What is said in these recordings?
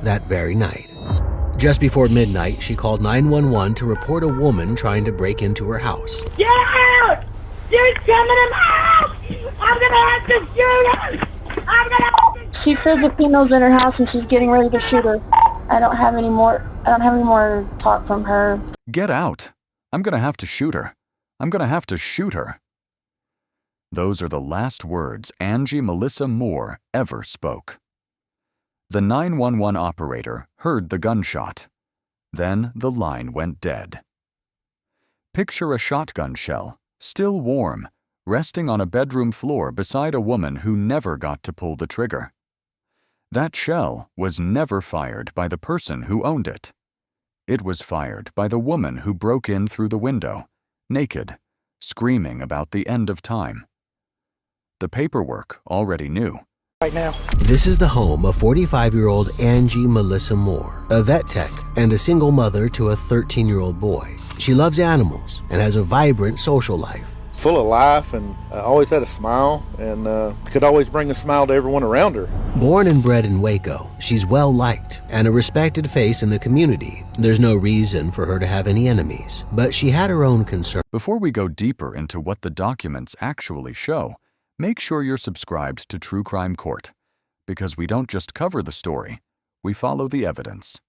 that very night. Just before midnight, she called 911 to report a woman trying to break into her house. Get out! She's coming in my house! I'm gonna have to shoot her! I'm gonna have to... She Filipinos in her house and she's getting ready to shoot her. I don't have any more talk from her. Get out! I'm gonna have to shoot her. I'm gonna have to shoot her. Those are the last words Angie Melissa Moore ever spoke. The 911 operator heard the gunshot. Then the line went dead. Picture a shotgun shell, still warm, resting on a bedroom floor beside a woman who never got to pull the trigger. That shell was never fired by the person who owned it. It was fired by the woman who broke in through the window, naked, screaming about the end of time. The paperwork already knew. Right now. This is the home of 45-year-old Angie Melissa Moore, a vet tech and a single mother to a 13-year-old boy. She loves animals and has a vibrant social life. Full of life and always had a smile and could always bring a smile to everyone around her. Born and bred in Waco, she's well-liked and a respected face in the community. There's no reason for her to have any enemies, but she had her own concerns. Before we go deeper into what the documents actually show, make sure you're subscribed to True Crime Court, because we don't just cover the story, we follow the evidence.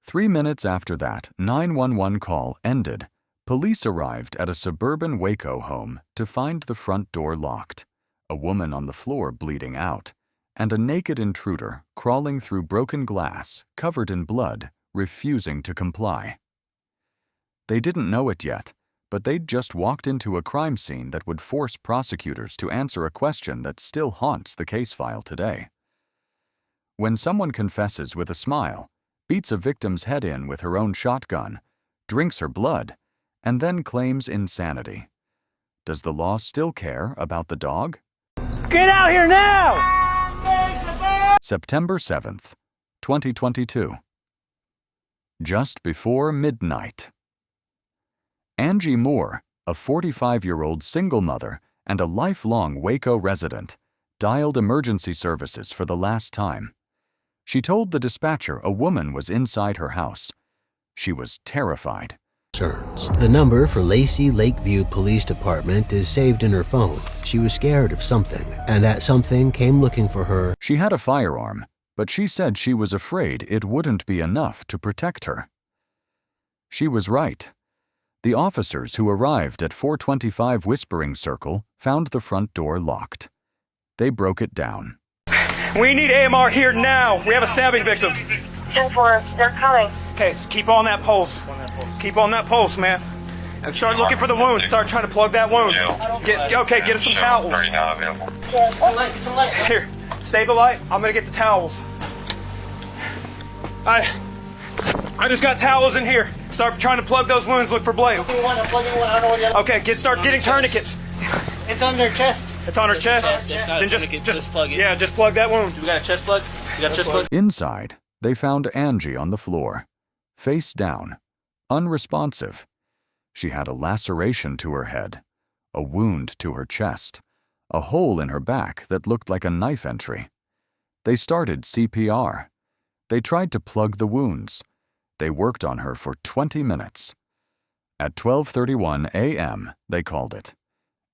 3 minutes after that 911 call ended, police arrived at a suburban Waco home to find the front door locked, a woman on the floor bleeding out, and a naked intruder crawling through broken glass, covered in blood, refusing to comply. They didn't know it yet, but they'd just walked into a crime scene that would force prosecutors to answer a question that still haunts the case file today. When someone confesses with a smile, beats a victim's head in with her own shotgun, drinks her blood, and then claims insanity, does the law still care about the dog? Get out here now! September 7th, 2022. Just before midnight. Angie Moore, a 45-year-old single mother and a lifelong Waco resident, dialed emergency services for the last time. She told the dispatcher a woman was inside her house. She was terrified. The number for Lacey Lakeview Police Department is saved in her phone. She was scared of something, and that something came looking for her. She had a firearm, but she said she was afraid it wouldn't be enough to protect her. She was right. The officers who arrived at 425 Whispering Circle found the front door locked. They broke it down. We need AMR here now. We have a stabbing victim. 10-4, they're coming. Okay, so keep on that pulse. Keep on that pulse, man. And start looking for the wound. Start trying to plug that wound. Get us some towels. Some light. Here, stay the light. I'm gonna get the towels. I just got towels in here. Start trying to plug those wounds. Look for blade. I'm plugging one. I don't know what the Okay, start getting tourniquets. It's on their chest. It's on her chest. Then just plug it. Yeah, just plug that wound. You got a chest plug? You got a chest plug? Inside, they found Angie on the floor, face down, unresponsive. She had a laceration to her head, a wound to her chest, a hole in her back that looked like a knife entry. They started CPR. They tried to plug the wounds. They worked on her for 20 minutes. At 12:31 a.m., they called it.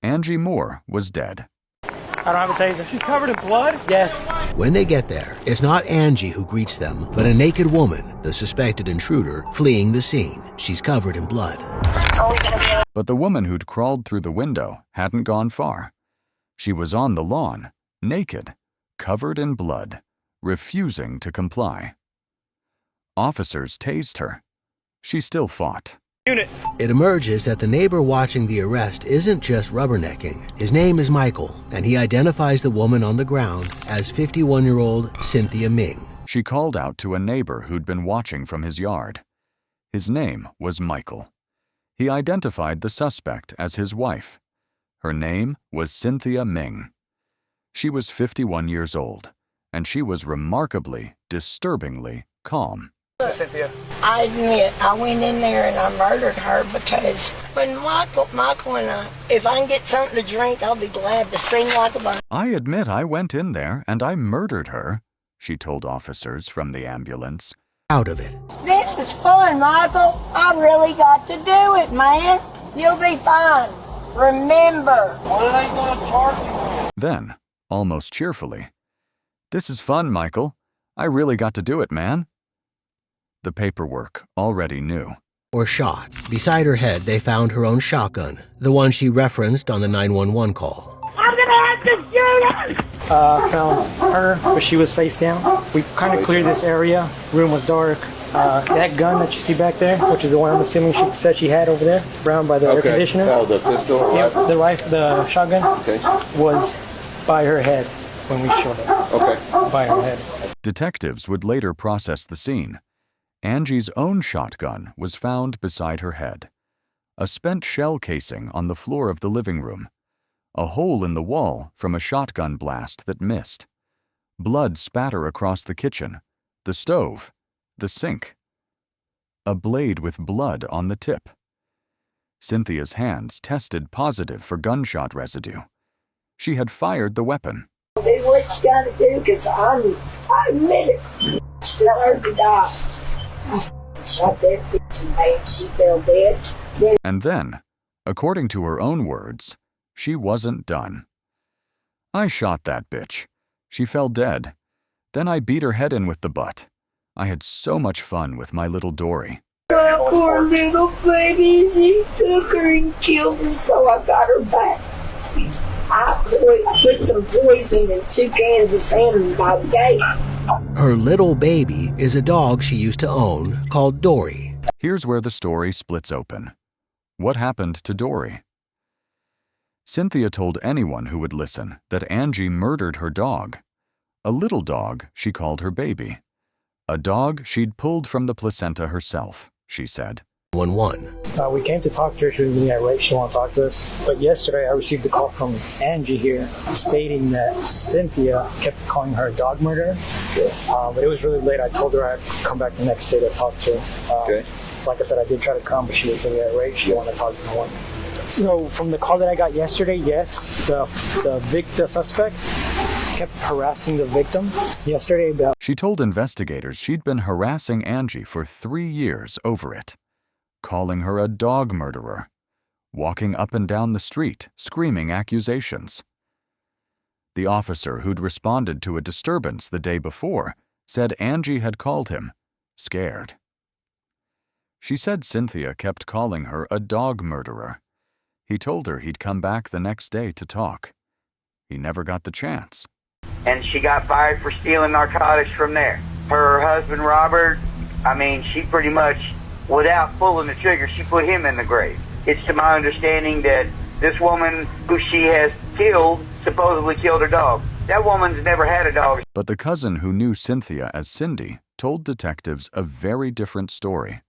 Angie Moore was dead. I don't have a taser. She's covered in blood? Yes. When they get there, it's not Angie who greets them, but a naked woman, the suspected intruder, fleeing the scene. She's covered in blood. But the woman who'd crawled through the window hadn't gone far. She was on the lawn, naked, covered in blood, refusing to comply. Officers tased her. She still fought. Unit. It emerges that the neighbor watching the arrest isn't just rubbernecking. His name is Michael, and he identifies the woman on the ground as 51-year-old Cynthia Ming. She called out to a neighbor who'd been watching from his yard. His name was Michael. He identified the suspect as his wife. Her name was Cynthia Ming. She was 51 years old, and she was remarkably, disturbingly calm. Cynthia. I admit I went in there and I murdered her because when Michael and I, if I can get something to drink, I'll be glad to sing like a bird. I admit I went in there and I murdered her, she told officers from the ambulance. Out of it. This is fun, Michael. I really got to do it, man. You'll be fine. Remember. What are they going to charge you with? Then, almost cheerfully, "This is fun, Michael. I really got to do it, man." The paperwork already knew. Or shot. Beside her head, they found her own shotgun, the one she referenced on the 911 call. I'm gonna have to shoot her! Found her, but she was face down. We kind of cleared this area. Room was dark. That gun that you see back there, which is the one I'm assuming she said she had over there, brown by the air conditioner. Oh, the pistol? Yep, the shotgun was by her head when we showed it. Okay. By her head. Detectives would later process the scene. Angie's own shotgun was found beside her head. A spent shell casing on the floor of the living room. A hole in the wall from a shotgun blast that missed. Blood spatter across the kitchen, the stove, the sink. A blade with blood on the tip. Cynthia's hands tested positive for gunshot residue. She had fired the weapon. Do what you gotta do, because I admit it. She deserved to die. I shot that bitch and made she fell dead. And then, according to her own words, she wasn't done. "I shot that bitch. She fell dead. Then I beat her head in with the butt. I had so much fun with my little Dory." My poor little baby, she took her and killed her, so I got her back. I put some poison in 2 cans of salmon by the gate. Her little baby is a dog she used to own called Dory. Here's where the story splits open. What happened to Dory? Cynthia told anyone who would listen that Angie murdered her dog. A little dog she called her baby. A dog she'd pulled from the placenta herself, she said. 911. We came to talk to her. She was really irate. She wanted to talk to us. But yesterday I received a call from Angie here stating that Cynthia kept calling her a dog murderer. But it was really late. I told her I'd come back the next day to talk to her. Like I said, I did try to come, but she was really irate. She wanted to talk to no one. So from the call that I got yesterday, yes, the suspect kept harassing the victim yesterday about... She told investigators she'd been harassing Angie for 3 years over it. Calling her a dog murderer, walking up and down the street, screaming accusations. The officer who'd responded to a disturbance the day before said Angie had called him scared. She said Cynthia kept calling her a dog murderer. He told her he'd come back the next day to talk. He never got the chance. And she got fired for stealing narcotics from there. Her husband, Robert, she pretty much, without pulling the trigger, she put him in the grave. It's to my understanding that this woman who she has killed supposedly killed her dog. That woman's never had a dog. But the cousin who knew Cynthia as Cindy told detectives a very different story.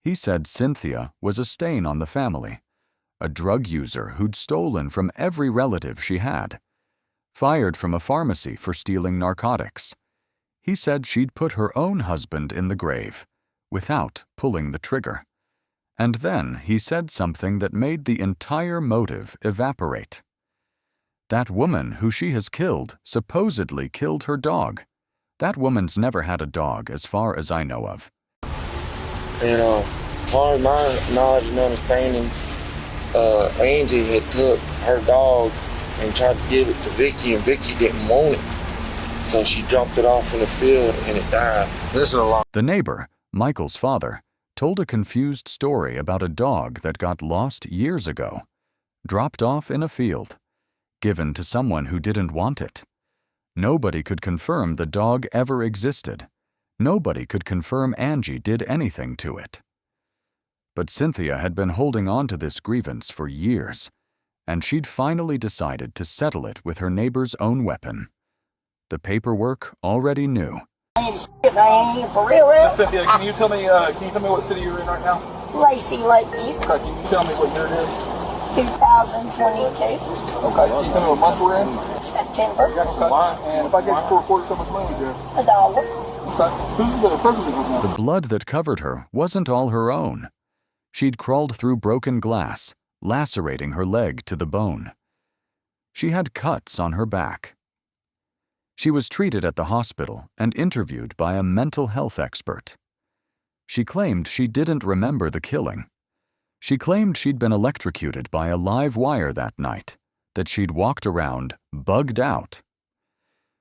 He said Cynthia was a stain on the family, a drug user who'd stolen from every relative she had, fired from a pharmacy for stealing narcotics. He said she'd put her own husband in the grave, without pulling the trigger. And then he said something that made the entire motive evaporate. That woman who she has killed supposedly killed her dog. That woman's never had a dog as far as I know of. Part of my knowledge and understanding, Angie had took her dog and tried to give it to Vicky, and Vicky didn't want it. So she dropped it off in the field and it died. This is a lot. The neighbor, Michael's father, told a confused story about a dog that got lost years ago, dropped off in a field, given to someone who didn't want it. Nobody could confirm the dog ever existed. Nobody could confirm Angie did anything to it. But Cynthia had been holding on to this grievance for years, and she'd finally decided to settle it with her neighbor's own weapon. The paperwork already knew. For real. Cynthia, can you tell me what city you're in right now? Lacey, Lakeview. Okay, can you tell me what year it is? 2022. Okay, can you tell me what month we're in? September. Okay. And if I get you for reported, how much money would you have? $1. Okay. Who's the president of The blood that covered her wasn't all her own. She'd crawled through broken glass, lacerating her leg to the bone. She had cuts on her back. She was treated at the hospital and interviewed by a mental health expert. She claimed she didn't remember the killing. She claimed she'd been electrocuted by a live wire that night, that she'd walked around bugged out.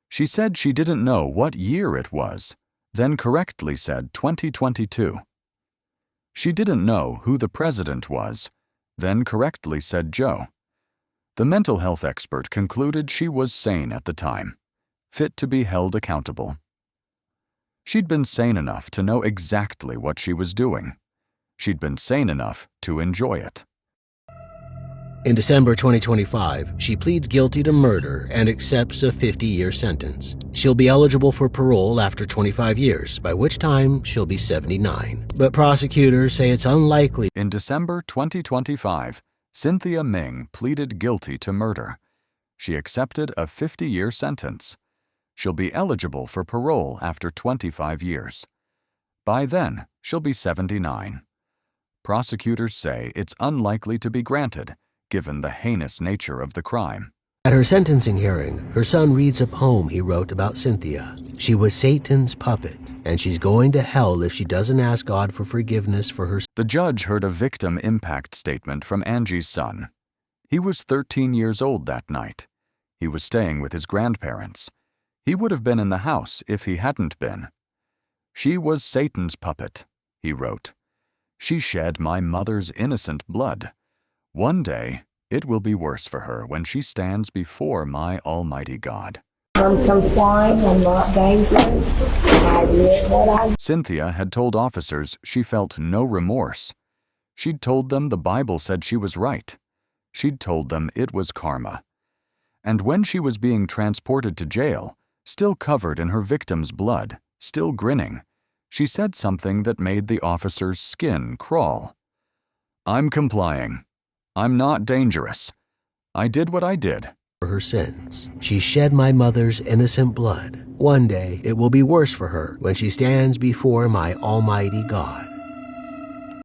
She said she didn't know what year it was, then correctly said 2022. She didn't know who the president was, then correctly said Joe. The mental health expert concluded she was sane at the time, fit to be held accountable. She'd been sane enough to know exactly what she was doing. She'd been sane enough to enjoy it. In December 2025, she pleads guilty to murder and accepts a 50-year sentence. She'll be eligible for parole after 25 years, by which time she'll be 79. But prosecutors say it's unlikely. In December 2025, Cynthia Ming pleaded guilty to murder. She accepted a 50-year sentence. She'll be eligible for parole after 25 years. By then, she'll be 79. Prosecutors say it's unlikely to be granted, given the heinous nature of the crime. At her sentencing hearing, her son reads a poem he wrote about Cynthia. She was Satan's puppet, and she's going to hell if she doesn't ask God for forgiveness for her. The judge heard a victim impact statement from Angie's son. He was 13 years old that night. He was staying with his grandparents. He would have been in the house if he hadn't been. She was Satan's puppet, he wrote. She shed my mother's innocent blood. One day, it will be worse for her when she stands before my Almighty God. I'm complying. I'm not dangerous. I did what I... Cynthia had told officers she felt no remorse. She'd told them the Bible said she was right. She'd told them it was karma. And when she was being transported to jail, still covered in her victim's blood, still grinning, she said something that made the officer's skin crawl. I'm complying. I'm not dangerous. I did what I did. For her sins. She shed my mother's innocent blood. One day, it will be worse for her when she stands before my Almighty God.